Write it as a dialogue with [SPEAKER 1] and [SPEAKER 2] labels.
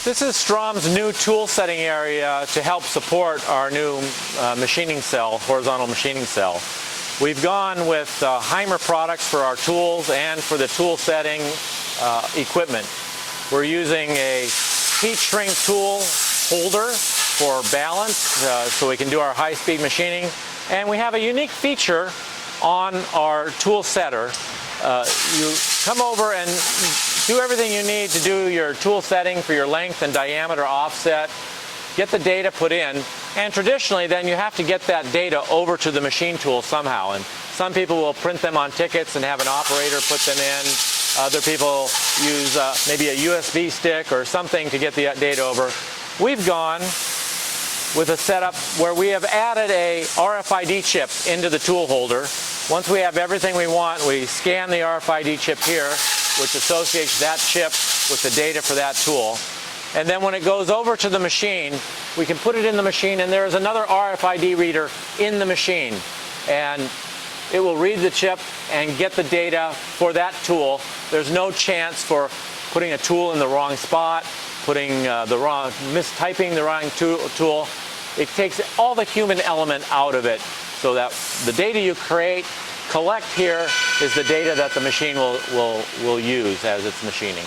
[SPEAKER 1] This is Strom's new tool setting area to help support our new machining cell, horizontal machining cell. We've gone with Heimer products for our tools and for the tool setting equipment. We're using a heat shrink tool holder for balance so we can do our high-speed machining. And we have a unique feature on our tool setter. You come over and do everything you need to do your tool setting for your length and diameter offset, get the data put in, and traditionally then you have to get that data over to the machine tool somehow. And some people will print them on tickets and have an operator put them in. Other people use maybe a USB stick or something to get the data over. We've gone with a setup where we have added a RFID chip into the tool holder. Once we have everything we want, we scan the RFID chip here, which associates that chip with the data for that tool. And then when it goes over to the machine, we can put it in the machine, and there is another RFID reader in the machine. And it will read the chip and get the data for that tool. There's no chance for putting a tool in the wrong spot, mistyping the wrong tool. It takes all the human element out of it so that the data you collect here is the data that the machine will use as it's machining.